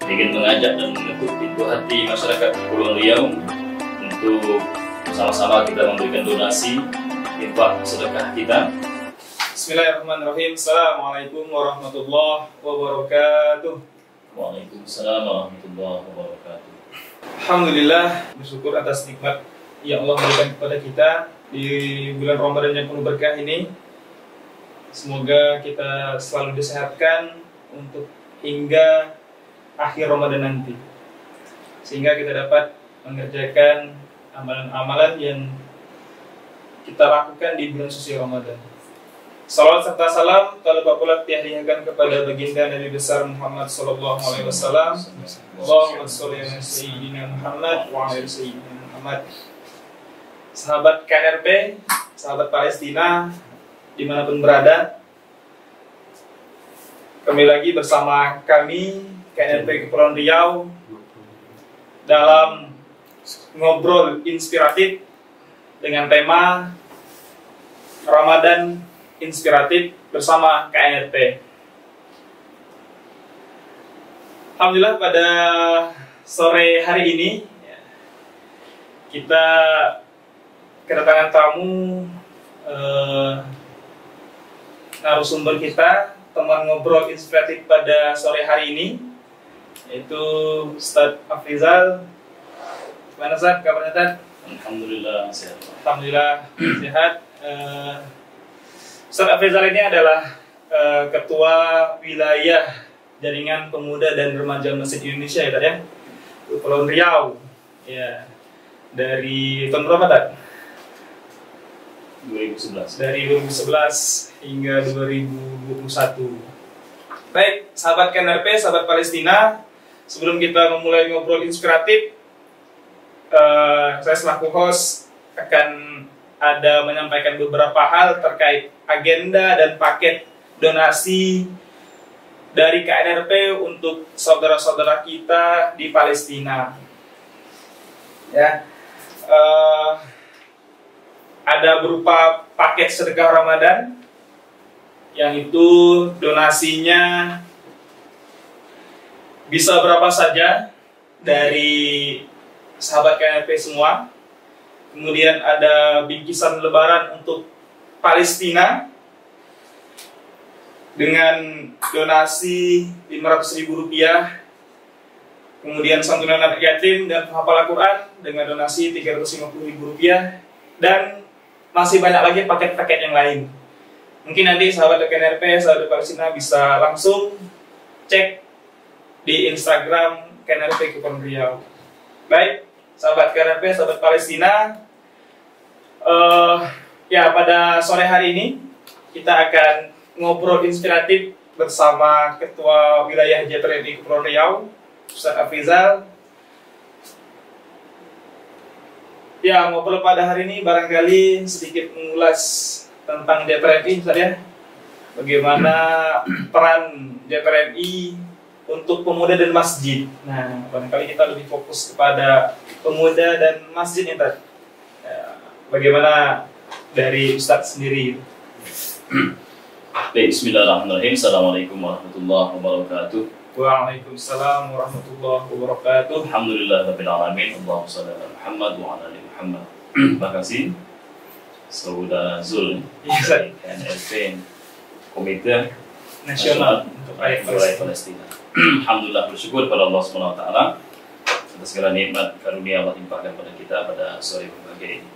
ingin mengajak dan mengetuk pintu hati masyarakat Kepulauan Riau untuk sama-sama kita memberikan donasi infak sedekah kita. Bismillahirrahmanirrahim. Assalamualaikum warahmatullahi wabarakatuh. Waalaikumsalam warahmatullahi wabarakatuh. Alhamdulillah, bersyukur atas nikmat yang Allah berikan kepada kita di bulan Ramadan yang penuh berkah ini. Semoga kita selalu disehatkan untuk hingga akhir Ramadan nanti, sehingga kita dapat mengerjakan amalan-amalan yang kita lakukan di bulan suci Ramadan. Salawat serta salam tak lupa pula dihadiahkan kepada baginda Nabi besar Muhammad sallallahu alaihi wasallam. Allahumma sholli ala sayyidina Muhammad wa ala sayyidina Muhammad. Sahabat KNRP, sahabat Palestina dimanapun berada, kembali lagi bersama kami KNRP Kepulauan Riau dalam ngobrol inspiratif dengan tema Ramadan Inspiratif bersama KNRP. Alhamdulillah, pada sore hari ini kita kedatangan tamu, narasumber kita, teman ngobrol inspiratif pada sore hari ini, yaitu Ustadz Afrizal. Gimana Ustadz, kabarnya Ustadz? Alhamdulillah sehat. Alhamdulillah sehat. Ustadz Afrizal ini adalah Ketua Wilayah Jaringan Pemuda dan Remaja Masjid Indonesia ya, ya? Kepulauan Riau. Ya. Dari tahun berapa, Tad? 2011. Dari 2011 hingga 2021. Baik, sahabat KNRP, sahabat Palestina, sebelum kita memulai ngobrol inspiratif, saya selaku host akan ada menyampaikan beberapa hal terkait agenda dan paket donasi dari KNRP untuk saudara-saudara kita di Palestina. Ya, ada berupa paket sedekah Ramadan, yang itu donasinya bisa berapa saja dari sahabat KNRP semua. Kemudian ada bingkisan lebaran untuk Palestina dengan donasi Rp500.000. Kemudian santunan anak yatim dan penghafal Al-Quran dengan donasi Rp350.000. Dan masih banyak lagi paket-paket yang lain. Mungkin nanti sahabat KNRP, sahabat Palestina bisa langsung cek di Instagram KNRP Kepulauan Riau. Baik, sahabat KNRP, sahabat Palestina, ya pada sore hari ini kita akan ngobrol inspiratif bersama Ketua Wilayah JPRI Kepulauan Riau, Ustadz Afrizal. Ya, ngobrol pada hari ini barangkali sedikit mengulas tentang JPRI, Ustadz ya. Bagaimana peran JPRI untuk pemuda dan masjid. Nah, barangkali kita lebih fokus kepada pemuda dan masjid ini, Ustadz. Bagaimana dari Ustadz sendiri? Baik, bismillahirrahmanirrahim. Assalamualaikum warahmatullahi wabarakatuh. Waalaikumsalam warahmatullahi wabarakatuh. Alhamdulillah rabbil alamin. Allahumma shalli ala Muhammad wa ala ali Muhammad. Terima kasih Saudara Zul dari KNRP, Komite Nasional untuk Rakyat Palestina. Alhamdulillah, bersyukur pada Allah Subhanahu wa taala atas segala nikmat karunia Allah limpahkan pada kita pada sore berbahagia ini.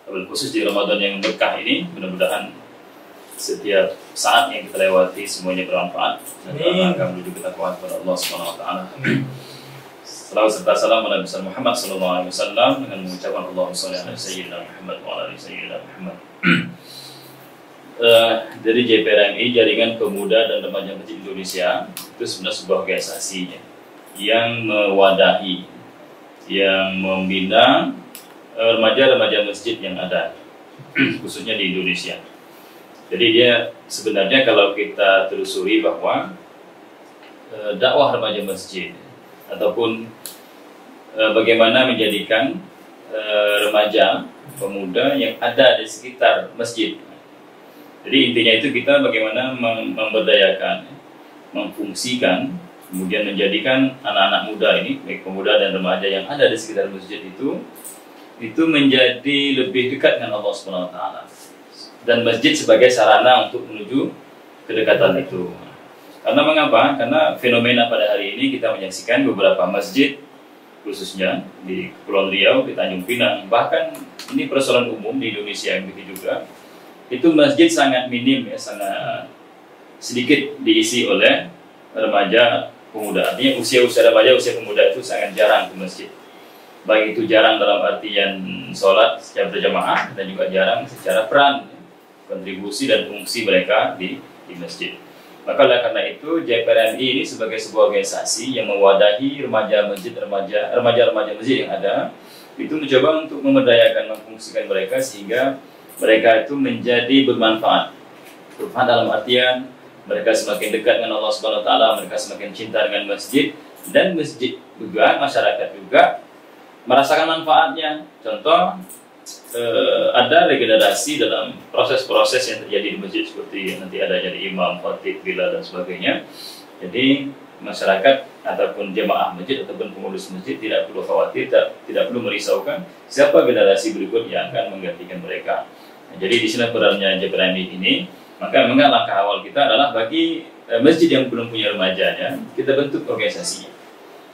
Khusus di Ramadan yang berkah ini, mudah-mudahan setiap saat yang kita lewati semuanya bermanfaat dan akan menuju ketakwaan kepada Allah Subhanahu wa taala. Salawat serta salam pada Nabi Muhammad sallallahu alaihi wasallam dengan mengucapkan Allahumma shalli ala sayyidina Muhammad wa ala ali sayyidina Muhammad. Dari JPRMI, Jaringan Pemuda dan Remaja Masjid Indonesia, itu sebenarnya sebuah organisasi yang mewadahi, yang membina remaja-remaja masjid yang ada khususnya di Indonesia. Jadi dia sebenarnya kalau kita telusuri bahwa dakwah remaja masjid ataupun bagaimana menjadikan remaja pemuda yang ada di sekitar masjid. Jadi intinya itu kita bagaimana memberdayakan, memfungsikan kemudian menjadikan anak-anak muda ini, baik pemuda dan remaja yang ada di sekitar masjid itu menjadi lebih dekat dengan Allah Subhanahu wa taala. Dan masjid sebagai sarana untuk menuju kedekatan itu. Karena mengapa? Karena fenomena pada hari ini kita menyaksikan beberapa masjid, khususnya di Kepulauan Riau, di Tanjung Pinang, bahkan ini persoalan umum di Indonesia yang begitu juga, itu masjid sangat minim ya, sangat sedikit diisi oleh remaja pemuda. Artinya usia-usia remaja, usia pemuda itu sangat jarang ke masjid. Baik itu jarang dalam artian sholat secara berjamaah dan juga jarang secara peran, kontribusi dan fungsi mereka di masjid. Maka oleh karena itu JPRMI ini sebagai sebuah organisasi yang mewadahi remaja-remaja masjid yang ada, itu mencoba untuk memberdayakan, memfungsikan mereka sehingga mereka itu menjadi bermanfaat. Bermanfaat dalam artian mereka semakin dekat dengan Allah Subhanahu wa taala, mereka semakin cinta dengan masjid, dan masjid juga, masyarakat juga merasakan manfaatnya. Contoh, ada regenerasi dalam proses-proses yang terjadi di masjid, seperti nanti ada jadi imam, khatib, bila dan sebagainya. Jadi masyarakat ataupun jemaah masjid ataupun pengurus masjid tidak perlu khawatir, tidak perlu merisaukan siapa generasi berikut yang akan menggantikan mereka. Nah, jadi di sini perannya JPRMI ini. Maka memang langkah awal kita adalah bagi masjid yang belum punya remajanya, kita bentuk organisasinya,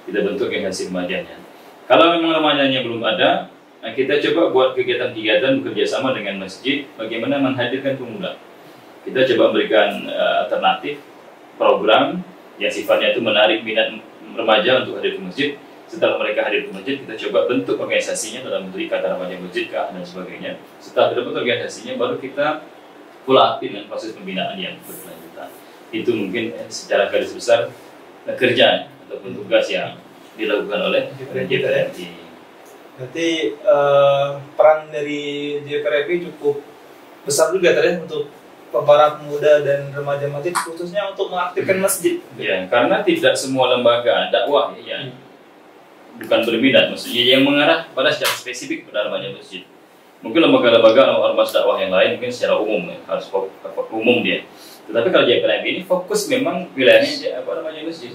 kita bentuk organisasi remajanya. Kalau memang remajanya belum ada, kita coba buat kegiatan-kegiatan bekerjasama dengan masjid, bagaimana menghadirkan pemuda. Kita coba berikan alternatif program yang sifatnya itu menarik minat remaja untuk hadir ke masjid. Setelah mereka hadir ke masjid, kita coba bentuk organisasinya dalam bentuk ikatan remaja masjid dan sebagainya. Setelah terbentuk organisasinya, baru kita pula aktif dengan proses pembinaan yang berkelanjutan. Itu mungkin secara garis besar kerja ataupun tugas yang dilakukan oleh JPRMI. Berarti peran dari JPRMI cukup besar juga tadi untuk para pemuda dan remaja masjid, khususnya untuk mengaktifkan masjid. Ya, karena tidak semua lembaga dakwah yang bukan berminat, maksudnya yang mengarah pada secara spesifik pada remaja masjid. Mungkin lembaga-lembaga ormas dakwah yang lain mungkin secara umum ya, harus umum dia. Tetapi kalau JPRMI ini fokus memang wilayahnya masjid.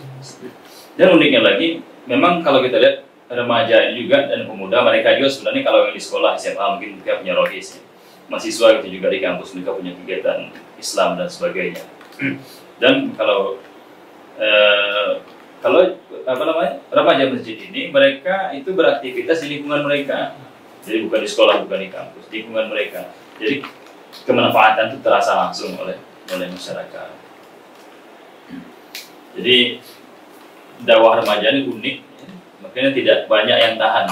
Dan uniknya lagi, memang kalau kita lihat remaja juga dan pemuda, mereka juga sebenarnya kalau yang di sekolah SMA mungkin mereka punya rohis ya. Mahasiswa itu juga di kampus mereka punya kegiatan Islam dan sebagainya. Dan kalau remaja masjid ini, mereka itu beraktivitas di lingkungan mereka. Jadi bukan di sekolah, bukan di kampus, di lingkungan mereka. Jadi kemanfaatan itu terasa langsung oleh masyarakat. Jadi dakwah remaja ini unik, makanya tidak banyak yang tahan.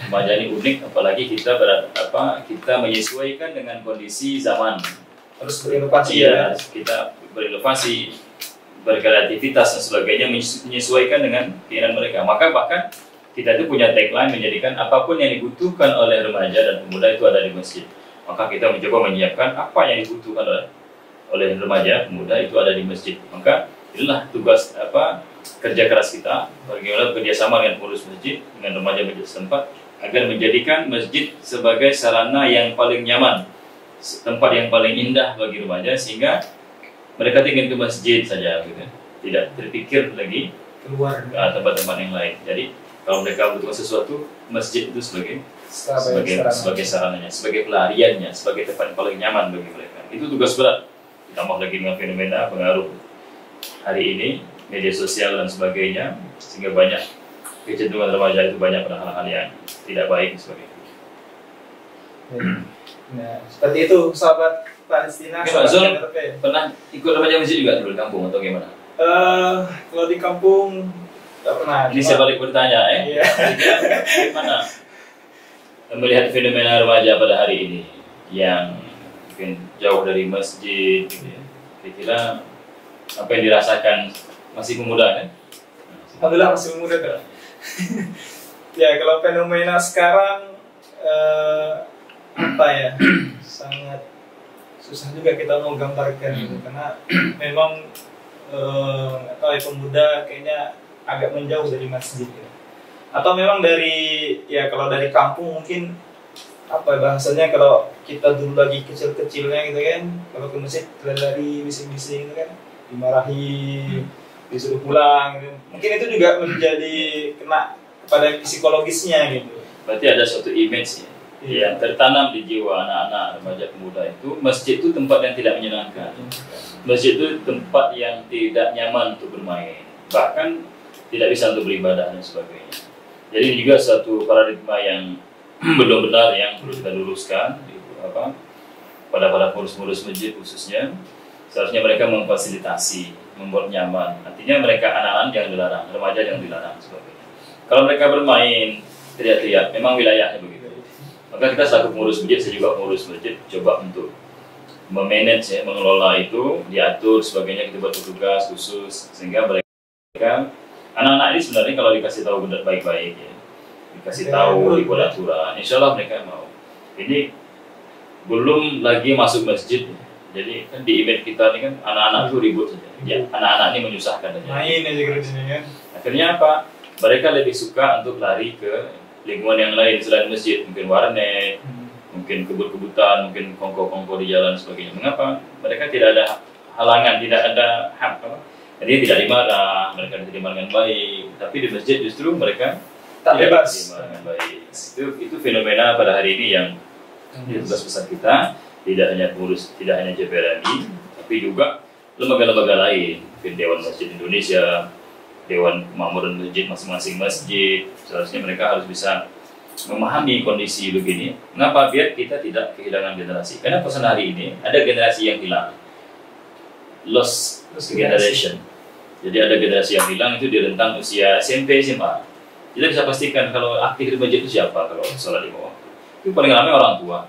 Remaja ini unik, apalagi kita menyesuaikan dengan kondisi zaman. Harus berinovasi ya. Kita berinovasi, berkreativitas dan sebagainya, menyesuaikan dengan keinginan mereka. Maka bahkan kita itu punya tagline menjadikan apapun yang dibutuhkan oleh remaja dan pemuda itu ada di masjid. Maka kita mencoba menyiapkan apa yang dibutuhkan oleh remaja, pemuda itu ada di masjid. Maka inilah tugas kerja keras kita, bagaimana bekerjasama dengan pengurus masjid, dengan remaja masjid setempat, agar menjadikan masjid sebagai sarana yang paling nyaman, tempat yang paling indah bagi remaja, sehingga mereka ingin ke masjid saja, gitu. Tidak terpikir lagi keluar ke tempat-tempat yang lain. Jadi kalau mereka butuh sesuatu, masjid itu sebagai sarananya, sebagai pelariannya, sebagai tempat yang paling nyaman bagi mereka. Itu tugas berat. Ditambah lagi dengan fenomena pengaruh hari ini, media sosial dan sebagainya, sehingga banyak kecenderungan remaja itu banyak pada hal-hal yang tidak baik sebagainya. Nah, seperti itu sahabat Palestina. Pernah ikut remaja masjid juga di kampung atau gimana? Kalau di kampung tidak pernah. Ini saya balik bertanya Iya. Gimana melihat fenomena remaja pada hari ini yang mungkin jauh dari masjid, gitu ya. Kira-kira apa yang dirasakan, masih pemuda kan? Alhamdulillah masih pemuda kan. Ya, kalau fenomena sekarang sangat susah juga kita mau gambarkan gitu, karena memang pemuda kayaknya agak menjauh dari masjid gitu. Atau memang kalau dari kampung mungkin bahasanya, kalau kita dulu lagi kecil-kecilnya gitu kan, kalau ke masjid lari bising-bising gitu kan, dimarahi, disuruh pulang gitu. Mungkin itu juga menjadi kena kepada psikologisnya gitu. Berarti ada suatu image yang tertanam di jiwa anak-anak remaja pemuda itu, masjid itu tempat yang tidak menyenangkan. Masjid itu tempat yang tidak nyaman untuk bermain, bahkan tidak bisa untuk beribadah dan sebagainya. Jadi ini juga suatu paradigma yang belum benar yang perlu kita luruskan pada para pengurus-pengurus masjid khususnya. Seharusnya mereka memfasilitasi, membuat nyaman. Artinya mereka anak-anak jangan dilarang, remaja jangan dilarang sebagainya. Kalau mereka bermain teriak-teriak, memang wilayahnya begitu. Maka kita selaku pengurus masjid, saya juga pengurus masjid, coba untuk memanage mengelola itu, diatur sebagainya, kita buat petugas khusus sehingga mereka anak-anak ini sebenarnya kalau dikasih tahu benar baik-baik ya, dikasih tahu, dibuat aturan, insya Allah mereka mau. Ini belum lagi masuk masjid. Jadi kan di event kita ini kan anak-anak itu ribut saja. Ya, anak-anak ini menyusahkan saja. Main aja kerjanya kan. Akhirnya apa? Mereka lebih suka untuk lari ke lingkungan yang lain selain masjid, mungkin warnet, mungkin kebut-kebutan, mungkin kongko-kongko di jalan sebagainya. Mengapa? Mereka tidak ada halangan, tidak ada hak. Jadi tidak dimarah, mereka diterima dengan baik. Tapi di masjid justru mereka tak bebas diterima dengan baik. Itu fenomena pada hari ini yang tugas besar kita. Tidak hanya pengurus, tidak hanya JPRMI, tapi juga lembaga-lembaga lain, mungkin Dewan Masjid Indonesia, Dewan Kemakmuran Masjid masing-masing masjid. Seharusnya mereka harus bisa memahami kondisi begini. Mengapa? Biar kita tidak kehilangan generasi. Karena pesan hari ini ada generasi yang hilang, lost generation. Jadi ada generasi yang hilang itu di rentang usia SMP, SMA. Kita bisa pastikan kalau aktif di masjid itu siapa kalau sholat di bawah. Itu paling ramai orang tua.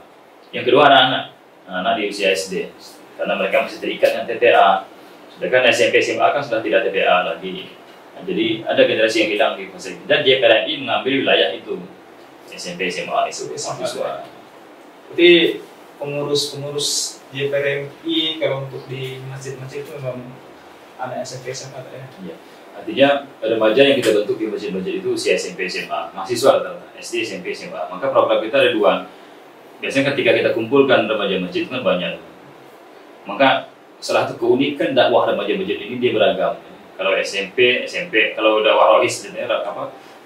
Yang kedua anak-anak. Anak di usia SD, karena mereka masih terikat dengan TPA. Sedangkan SMP SMA kan sudah tidak TPA lagi. Nah, jadi ada generasi yang hilang di fase itu. Dan JPRMI mengambil wilayah itu, SMP SMA itu siswa. Jadi pengurus JPRMI kalau untuk di masjid-masjid itu memang anak SMP SMA ya. Iya. Artinya remaja yang kita bentuk di masjid-masjid itu usia SMP SMA, mahasiswa rata-rata SD SMP SMA. Maka program kita ada dua. Biasanya ketika kita kumpulkan remaja masjid kan banyak. Maka salah satu keunikan dakwah remaja masjid ini dia beragam. Kalau SMP, kalau udah warohis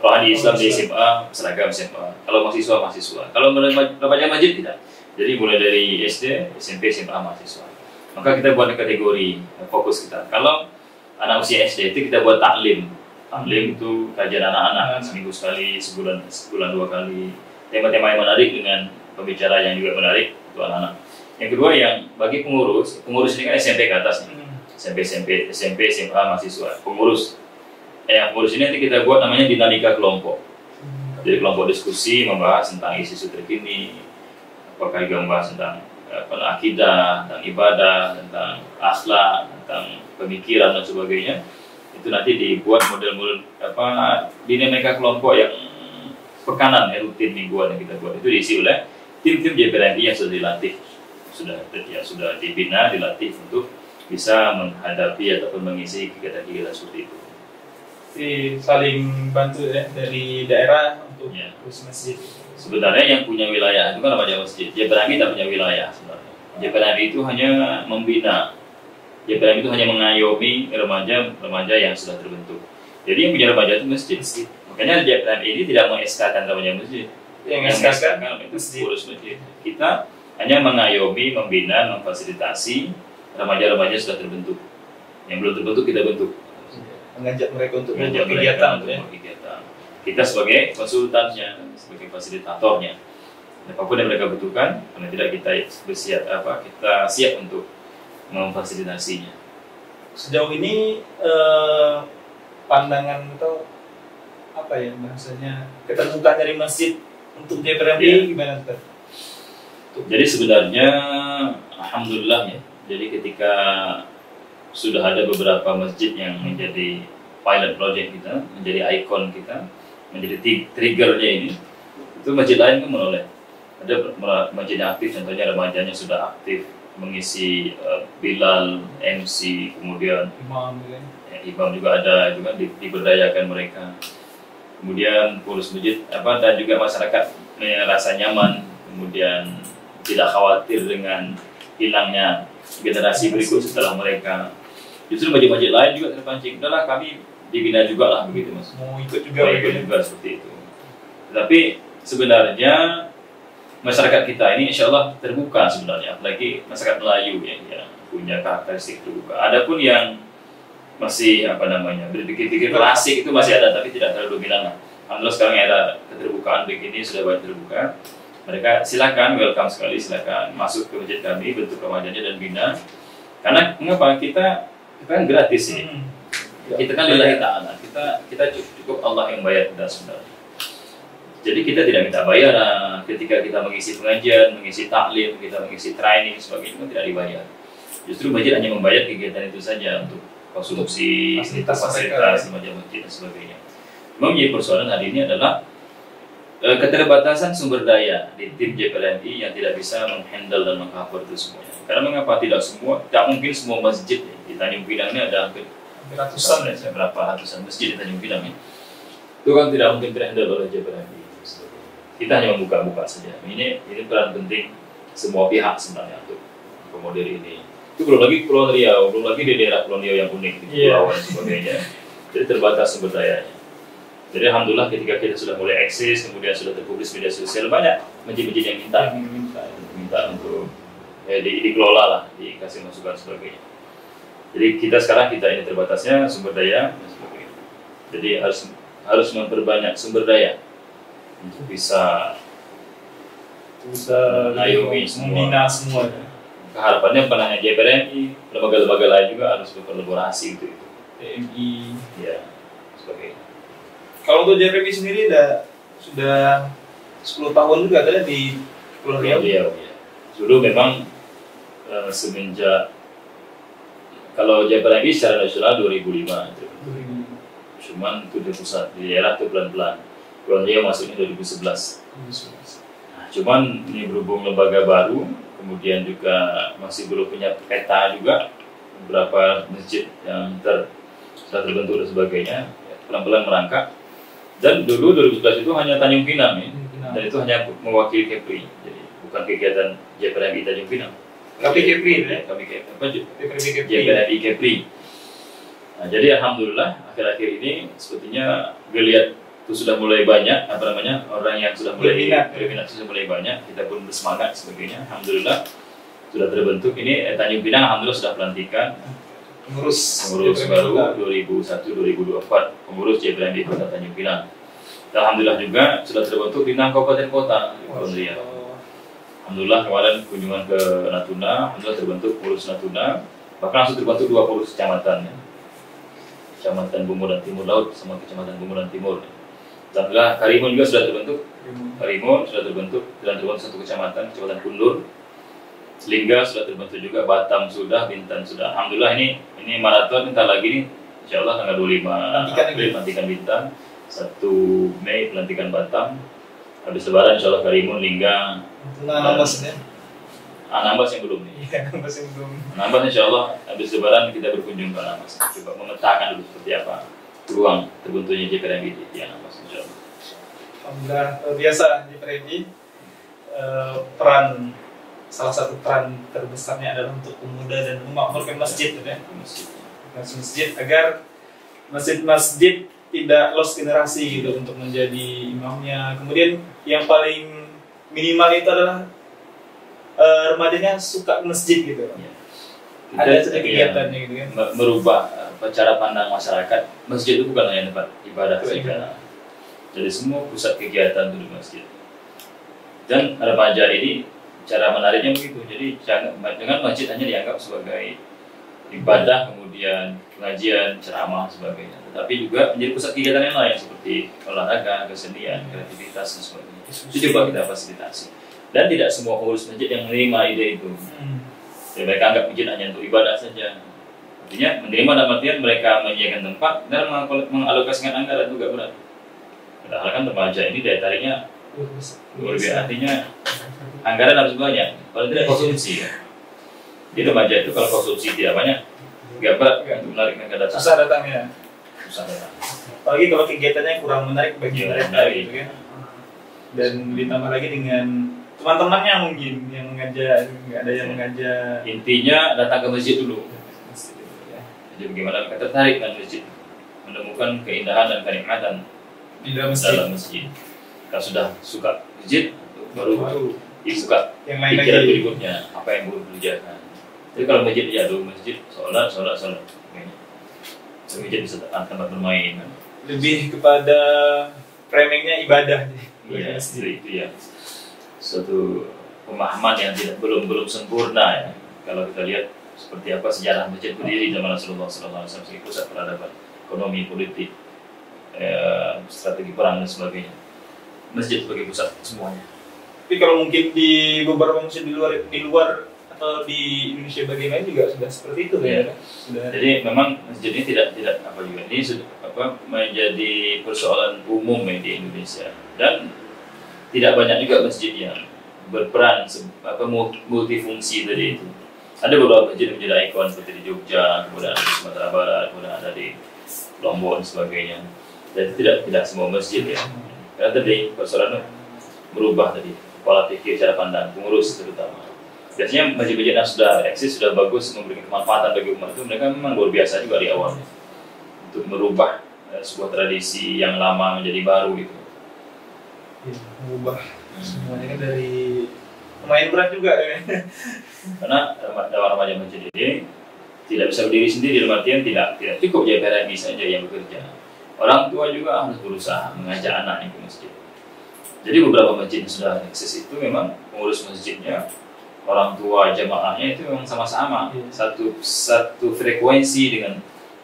rohani Islam di SMA, seragam SMA. Kalau mahasiswa. Kalau remaja masjid tidak. Jadi mulai dari SD, SMP, SMA, mahasiswa. Maka kita buat kategori fokus kita. Kalau anak usia SD itu kita buat taklim. Taklim itu kajian anak-anak seminggu sekali, sebulan 2 kali. Tema-tema yang menarik dengan pembicara yang juga menarik untuk anak-anak. Yang kedua yang bagi pengurus ini kan SMP ke atas nih. SMP, SMA, mahasiswa. Pengurus ini nanti kita buat namanya dinamika kelompok. Jadi kelompok diskusi membahas tentang isu-isu terkini. Apakah juga membahas tentang akidah, tentang ibadah, tentang akhlak, tentang pemikiran dan sebagainya. Itu nanti dibuat model-model dinamika kelompok yang pekanan rutin mingguan yang kita buat. Itu diisi oleh tim-tim JPRMI yang sudah dilatih, sudah dibina, dilatih untuk bisa menghadapi ataupun mengisi kegiatan-kegiatan seperti itu. Jadi saling bantu ya dari daerah untuk urus masjid. Sebenarnya yang punya wilayah itu kan remaja masjid. JPRMI tidak punya wilayah sebenarnya. JPRMI itu hanya membina. JPRMI itu hanya mengayomi remaja yang sudah terbentuk. Jadi yang punya remaja itu masjid. Makanya JPRMI ini tidak mengeskakan remaja masjid. Yang mengeskakan itu urus masjid. Kita hanya mengayomi, membina, memfasilitasi remaja-remaja sudah terbentuk. Yang belum terbentuk kita bentuk. Mengajak mereka untuk membuat kegiatan. Kita sebagai konsultannya, sebagai fasilitatornya. Apapun yang mereka butuhkan, karena tidak kita siap untuk memfasilitasinya. Sejauh ini pandangan atau bahasanya keterbukaan dari masjid untuk JPRMI gimana Ustaz? Jadi sebenarnya alhamdulillah ya. Jadi ketika sudah ada beberapa masjid yang menjadi pilot project kita, menjadi ikon kita, menjadi triggernya ini, itu masjid lain kan menoleh. Ada masjid yang aktif, contohnya remajanya sudah aktif mengisi Bilal, MC, kemudian imam juga ada, juga diberdayakan mereka. Kemudian pengurus masjid dan juga masyarakat merasa nyaman, kemudian tidak khawatir dengan hilangnya generasi berikut setelah mereka. Justru masjid-masjid lain juga terpancing. Udahlah kami dibina juga lah begitu mas. Mau ikut juga. Mau ikut juga seperti itu. Tapi sebenarnya masyarakat kita ini insya Allah terbuka sebenarnya, apalagi masyarakat Melayu ya, yang punya karakteristik terbuka. Adapun yang masih berpikir-pikir klasik itu masih ada, tapi tidak terlalu dominan lah. Alhamdulillah sekarang ada keterbukaan begini, sudah banyak terbuka. Mereka silakan, welcome sekali, silakan masuk ke masjid kami, bentuk ramadannya dan bina. Karena mengapa kita kan gratis ya. Kita kan lillahi ta'ala, kita cukup Allah yang bayar kita sebenarnya. Jadi kita tidak minta bayaran ketika kita mengisi pengajian, mengisi taklim, kita mengisi training sebagainya, tidak dibayar. Justru masjid hanya membayar kegiatan itu saja untuk konsumsi, fasilitas, semacam masjid dan sebagainya. Memang menjadi persoalan hari ini adalah keterbatasan sumber daya di tim JPLMI yang tidak bisa menghandle dan mengcover itu semuanya. Karena mengapa tidak mungkin semua masjid ya. Di Tanjung Pinang ini ada hampir ratusan, berapa ratusan masjid di Tanjung Pinang ya. Itu kan tidak mungkin terhandle oleh JPLMI. Kita hanya membuka-buka saja. Ini peran penting semua pihak sebenarnya untuk akomodir ini. Itu belum lagi Pulau Riau, belum lagi di daerah Pulau Riau yang unik, di pulau dan sebagainya. Jadi terbatas sumber dayanya. Jadi alhamdulillah ketika kita sudah mulai eksis, kemudian sudah terpublis media sosial, banyak masjid-masjid yang minta untuk dikelola lah, dikasih masukan sebagainya. Jadi kita ini terbatasnya sumber daya dan sebagainya. Jadi harus memperbanyak sumber daya untuk bisa mengayomi membina semua. Harapannya bukan hanya JPLMI, lembaga-lembaga lain juga harus berkolaborasi itu. TMI, ya, sebagainya. Kalau untuk JPLMI sendiri sudah 10 tahun juga ada di Pulau Riau. Ya. Dulu memang semenjak kalau JPLMI secara nasional 2005 itu. Cuman itu di pusat, di daerah itu pelan-pelan. Pulau Riau masuknya 2011. Nah, cuman ini berhubung lembaga baru, kemudian juga masih belum punya peta juga beberapa masjid yang sudah terbentuk dan sebagainya, pelan-pelan merangkak. Dan dulu 2011 itu hanya Tanjung Pinang ya, dan itu hanya mewakili Kepri, jadi bukan kegiatan JPLMI Tanjung Pinang. Kami Kepri ya? Kami JPLMI Kepri. Nah, jadi alhamdulillah akhir-akhir ini sepertinya geliat itu sudah mulai banyak orang yang sudah mulai berminat sudah mulai banyak, kita pun bersemangat sebagainya. Alhamdulillah sudah terbentuk ini Tanjung Pinang, alhamdulillah sudah pelantikan pengurus baru 2001-2024 pengurus JPLMI Kota Tanjung Pinang. Dan alhamdulillah juga sudah terbentuk di 6 kabupaten kota di Pulau Riau. Alhamdulillah kemarin kunjungan ke Natuna, alhamdulillah terbentuk pengurus Natuna, bahkan langsung terbentuk 20 kecamatan ya. Kecamatan Bunguran Timur Laut sama Kecamatan Bunguran Timur. Alhamdulillah Karimun juga sudah terbentuk. Karimun sudah terbentuk dan terbentuk satu kecamatan Kundur. Lingga sudah terbentuk juga, Batam sudah, Bintan sudah. Alhamdulillah ini maraton bentar lagi nih. Insyaallah tanggal 25 April pelantikan Bintan, 1 Mei pelantikan Batam. Habis lebaran insyaallah Karimun, Lingga. Anambas ya. Anambas yang belum nih. Iya, Anambas yang belum. Anambas insyaallah habis lebaran kita berkunjung ke Anambas. Coba memetakan dulu seperti apa peluang terbentuknya JPLMI di Anambas insyaallah. Alhamdulillah biasa JPLMI salah satu peran terbesarnya adalah untuk pemuda dan memakmurkan masjid ya. Masjid agar masjid-masjid tidak lost generasi gitu untuk menjadi imamnya. Kemudian yang paling minimal itu adalah remajanya suka masjid gitu. Ya. Ada kegiatannya gitu kan. Merubah cara pandang masyarakat. Masjid itu bukan hanya tempat ibadah saja. Jadi semua pusat kegiatan itu di masjid. Dan remaja ini cara menariknya begitu. Jadi dengan masjid hanya dianggap sebagai ibadah, kemudian pengajian, ceramah sebagainya. Tetapi juga menjadi pusat kegiatan yang lain seperti olahraga, kesenian, kreativitas dan sebagainya. Itu coba kita fasilitasi. Dan tidak semua pengurus masjid yang menerima ide itu. Jadi mereka anggap masjid hanya untuk ibadah saja. Artinya menerima dalam artian mereka menyediakan tempat dan mengalokasikan anggaran itu juga berat. Padahal kan remaja ini daya tariknya luar biasa. Artinya anggaran harus banyak, kalau tidak konsumsi ya. Di remaja itu kalau konsumsi tidak banyak, nggak berat untuk menarik mereka datang. Susah datangnya. Susah datang. Apalagi kalau kegiatannya kurang menarik bagi mereka gitu kan. Dan ditambah lagi dengan teman-temannya mungkin yang mengajar, nggak ada yang mengajar. Intinya datang ke masjid dulu. Jadi bagaimana mereka tertarik dengan masjid, menemukan keindahan dan kenikmatan di dalam masjid. Kalau sudah suka masjid, baru dibuka yang lain pikiran lagi. berikutnya apa yang perlu dikerjakan. Jadi kalau masjid ya masjid, sholat. Masjid bisa tempat bermain. Kan? Lebih kepada framingnya ibadah. Iya, itu ya. Suatu pemahaman yang belum sempurna ya. Kalau kita lihat seperti apa sejarah masjid berdiri zaman Rasulullah SAW sebagai pusat peradaban, ekonomi, politik, strategi perang dan sebagainya. Masjid sebagai pusat semuanya. Tapi kalau mungkin di beberapa masjid di luar atau di Indonesia bagian lain juga sudah seperti itu ya. Jadi memang masjid ini tidak apa juga ini menjadi persoalan umum ya di Indonesia, dan tidak banyak juga masjid yang berperan multifungsi tadi itu. Ada beberapa masjid yang menjadi ikon seperti di Jogja, kemudian ada di Sumatera Barat, kemudian ada di Lombok dan sebagainya. Jadi tidak semua masjid ya. Karena tadi persoalan berubah tadi pola pikir, cara pandang pengurus terutama. Biasanya masjid-masjid yang sudah eksis, sudah bagus, memberikan kemanfaatan bagi umat itu, mereka memang luar biasa juga di awal untuk merubah sebuah tradisi yang lama menjadi baru gitu. Ya, mengubah semuanya kan dari lumayan berat juga ya. Karena remaja masjid ini tidak bisa berdiri sendiri, dalam artian tidak cukup jadi PRMI saja yang bekerja. Orang tua juga harus berusaha mengajak anaknya ke masjid. Jadi beberapa masjid yang sudah eksis itu memang pengurus masjidnya, orang tua jamaahnya itu memang sama-sama satu frekuensi dengan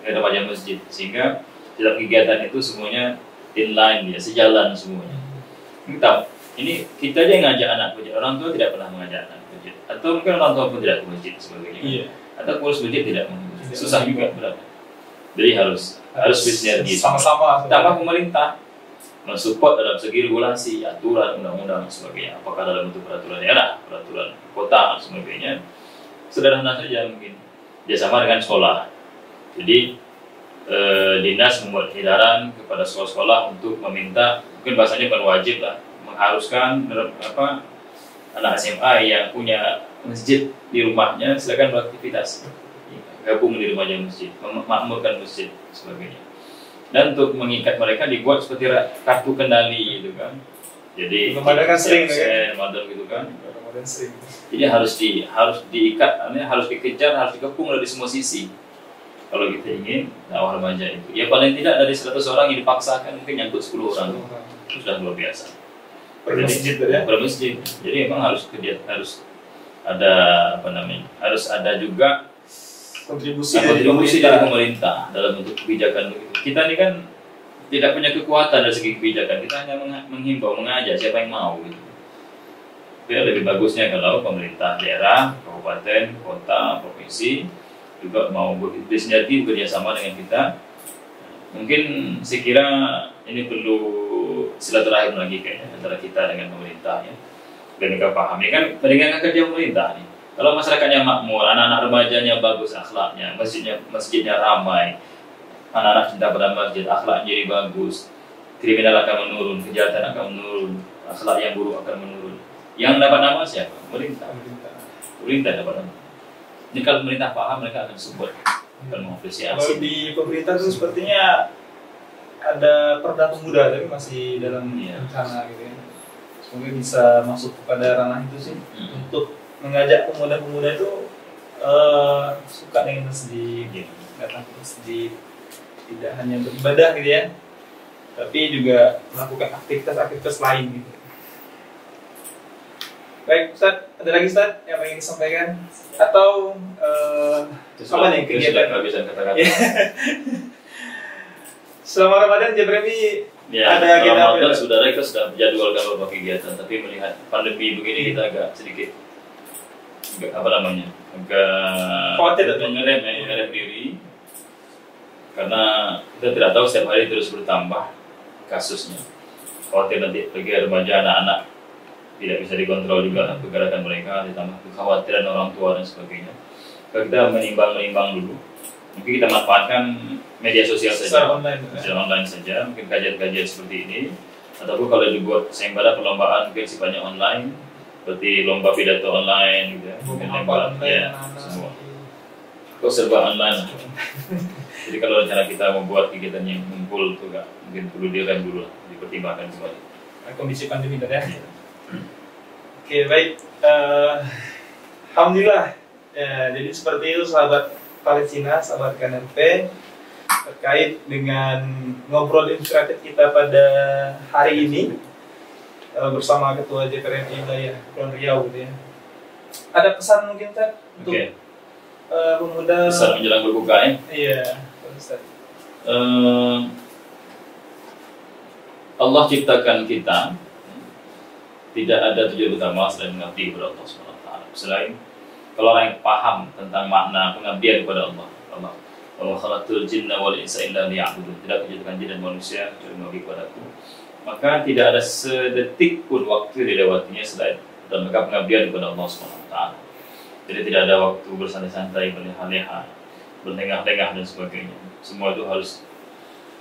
remaja masjid, sehingga setiap kegiatan itu semuanya inline ya, sejalan semuanya. Ini kita aja yang ngajak anak masjid, orang tua tidak pernah mengajak anak masjid, atau mungkin orang tua pun tidak ke masjid sebagainya. Atau pengurus masjid tidak mengurus, susah juga berat. Jadi harus bersinergi sama-sama. Tambah pemerintah mensupport dalam segi regulasi, aturan, undang-undang dan sebagainya. Apakah dalam bentuk peraturan daerah, peraturan kota dan sebagainya. Sederhana saja mungkin. Bersama dengan sekolah. Jadi dinas membuat edaran kepada sekolah-sekolah untuk meminta, mungkin bahasanya bukan wajib lah, mengharuskan anak SMA yang punya masjid di rumahnya silakan beraktivitas, gabung di rumahnya masjid, memakmurkan masjid sebagainya. Dan untuk mengikat mereka dibuat seperti kartu kendali gitu kan. Jadi Ramadan kan sering kan? Ramadan gitu kan. Ramadan sering. Jadi harus diikat, harus dikejar, harus dikepung dari semua sisi. Kalau kita ingin dakwah remaja itu, ya paling tidak dari 100 orang yang dipaksakan mungkin nyangkut 10 orang. Itu sudah luar biasa. Per masjid. Jadi memang harus ada harus ada juga kontribusi dari pemerintah dalam bentuk kebijakan begitu. Kita ini kan tidak punya kekuatan dari segi kebijakan, kita hanya menghimbau, mengajak siapa yang mau gitu. Tapi lebih bagusnya kalau pemerintah daerah, kabupaten, kota, provinsi juga mau bersinergi bekerjasama dengan kita. Mungkin saya kira ini perlu silaturahim lagi kayaknya antara kita dengan pemerintah ya. Dan mereka paham, ini kan mendengarkan kerja pemerintah nih. Kalau masyarakatnya makmur, anak-anak remajanya bagus akhlaknya, masjidnya ramai, anak-anak cinta pada masjid, akhlaknya jadi bagus, kriminal akan menurun, kejahatan akan menurun, akhlak yang buruk akan menurun. Yang dapat nama siapa? Pemerintah dapat nama. Jadi kalau pemerintah paham, mereka akan support, akan mengapresiasi. Kalau di pemerintah itu sepertinya ada Perda Pemuda, tapi masih dalam rencana gitu ya. Semoga bisa masuk kepada ranah itu sih, untuk mengajak pemuda-pemuda itu suka dengan masjid, datang ke masjid, tidak hanya beribadah gitu ya, tapi juga melakukan aktivitas-aktivitas lain gitu. Baik, Ustaz, ada lagi Ustaz yang ingin disampaikan? Atau apa nih kegiatan? Selama Ramadan Jabremi ada kegiatan. Ramadan saudara kita sudah menjadwalkan beberapa kegiatan, tapi melihat pandemi begini kita agak sedikit agak khawatir mengerem diri karena kita tidak tahu setiap hari terus bertambah kasusnya. Khawatir nanti bagi remaja anak-anak tidak bisa dikontrol juga pergerakan mereka, ditambah kekhawatiran orang tua dan sebagainya. Kalau kita menimbang dulu, mungkin kita manfaatkan media sosial saja, secara online saja, mungkin kajian-kajian seperti ini, ataupun kalau dibuat sayembara perlombaan mungkin sifatnya online, seperti lomba pidato online gitu ya, mungkin lomba ya semua. kok serba online. Jadi kalau rencana kita membuat kegiatan yang ngumpul itu nggak mungkin perlu direm dulu lah, dipertimbangkan kembali. Kondisi pandemi tadi ya. Oke, baik. Alhamdulillah. Ya, jadi seperti itu sahabat Palestina, sahabat KNRP, terkait dengan ngobrol inspiratif kita pada hari ini bersama Ketua DPR RI Wilayah Kepulauan Riau gitu ya. Ada pesan mungkin Ustaz untuk pemuda pesan menjelang berbuka ya? Iya, Ustaz. Allah ciptakan kita tidak ada tujuan utama selain mengabdi kepada Allah SWT. Selain kalau orang yang paham tentang makna pengabdian kepada Allah, wa khalaqtul jinna wal insa illa liya'budun, tidak diciptakan jin dan manusia kecuali mengabdi kepadaku, maka tidak ada sedetik pun waktu dilewatinya selain dalam rangka pengabdian kepada Allah SWT. Jadi tidak ada waktu bersantai-santai, berleha-leha, berlengah-lengah dan sebagainya. Semua itu harus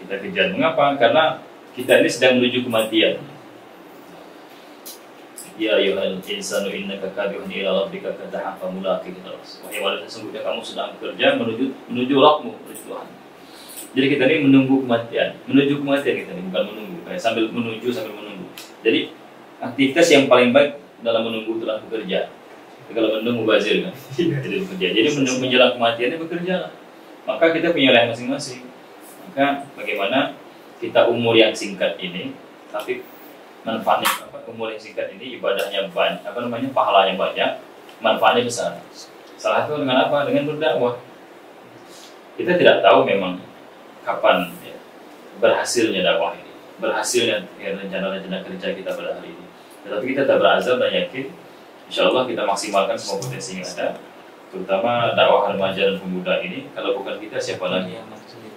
kita kejar. Mengapa? Karena kita ini sedang menuju kematian. Ya ayyuhal insanu innaka kadihun ila rabbika kadahan famulaqih. Wahai manusia, sesungguhnya kamu sedang bekerja menuju Rabbmu, menuju Tuhan. Jadi kita ini menunggu kematian, kita ini bukan menunggu, kayak sambil menunggu. Jadi aktivitas yang paling baik dalam menunggu adalah bekerja. Kalau menunggu mubazir kan, jadi bekerja. Jadi menjelang kematiannya bekerja lah. Maka kita punya wilayah masing-masing. Maka bagaimana kita umur yang singkat ini, tapi manfaatnya umur yang singkat ini ibadahnya banyak, pahalanya banyak, manfaatnya besar. Salah satu dengan apa? Dengan berdakwah. Kita tidak tahu memang kapan ya, berhasilnya dakwah ini, berhasilnya ya, rencana-rencana kerja kita pada hari ini. Tetapi kita tak berazam dan yakin, insya Allah kita maksimalkan semua potensi yang ada, terutama dakwah remaja dan pemuda ini. Kalau bukan kita, siapa lagi?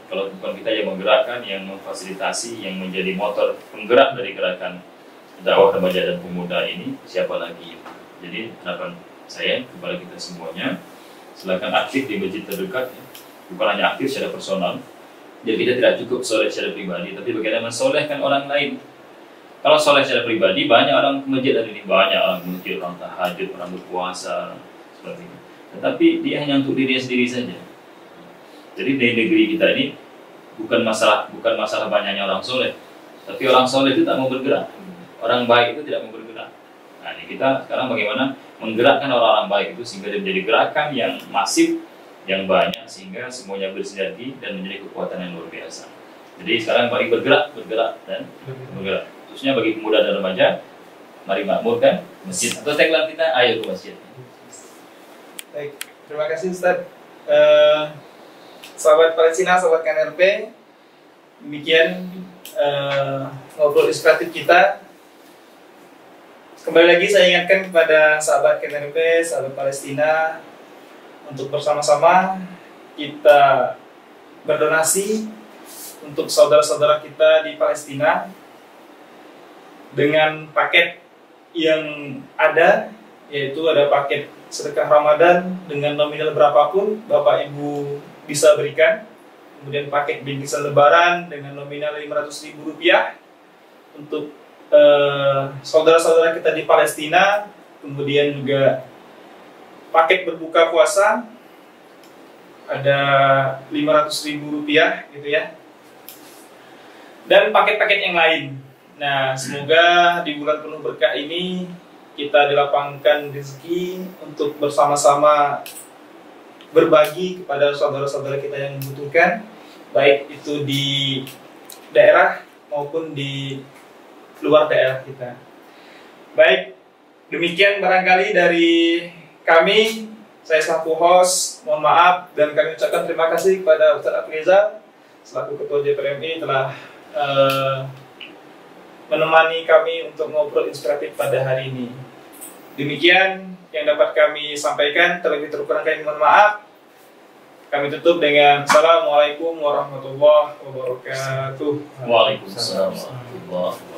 Kalau bukan kita yang menggerakkan, yang memfasilitasi, yang menjadi motor penggerak dari gerakan dakwah remaja dan pemuda ini, siapa lagi? Jadi harapan saya kepada kita semuanya, silakan aktif di masjid terdekat, ya. Bukan hanya aktif secara personal. Jadi kita tidak cukup soleh secara pribadi, tapi bagaimana mensolehkan orang lain. Kalau soleh secara pribadi, banyak orang ke masjid hari ini, banyak orang ke masjid, orang tahajud, orang berpuasa, seperti itu. Tetapi dia hanya untuk dirinya sendiri saja. Jadi di negeri kita ini bukan masalah banyaknya orang soleh, tapi orang soleh itu tak mau bergerak, orang baik itu tidak mau bergerak. Nah, ini kita sekarang bagaimana menggerakkan orang-orang baik itu sehingga dia menjadi gerakan yang masif, yang banyak, sehingga semuanya bersinergi dan menjadi kekuatan yang luar biasa. Jadi sekarang mari bergerak dan bergerak. Khususnya bagi pemuda dan remaja, mari makmurkan masjid. Atau tagline kita, ayo ke masjid. Baik, terima kasih Ustaz. Sahabat Palestina, sahabat KNRP, demikian ngobrol inspiratif kita. Kembali lagi saya ingatkan kepada sahabat KNRP, sahabat Palestina, untuk bersama-sama kita berdonasi untuk saudara-saudara kita di Palestina dengan paket yang ada, yaitu ada paket sedekah Ramadan dengan nominal berapapun Bapak Ibu bisa berikan. Kemudian paket bingkisan lebaran dengan nominal Rp500.000 untuk saudara-saudara kita di Palestina. Kemudian juga paket berbuka puasa ada Rp500.000 gitu ya. Dan paket-paket yang lain. Nah, semoga di bulan penuh berkah ini kita dilapangkan rezeki untuk bersama-sama berbagi kepada saudara-saudara kita yang membutuhkan, baik itu di daerah maupun di luar daerah kita. Baik, demikian barangkali dari kami. Saya selaku host, mohon maaf, dan kami ucapkan terima kasih kepada Ustaz Afrizal selaku Ketua DPR MI telah menemani kami untuk ngobrol inspiratif pada hari ini. Demikian yang dapat kami sampaikan, terlebih terkurang kami mohon maaf. Kami tutup dengan Assalamualaikum warahmatullahi wabarakatuh. Waalaikumsalam warahmatullahi wabarakatuh.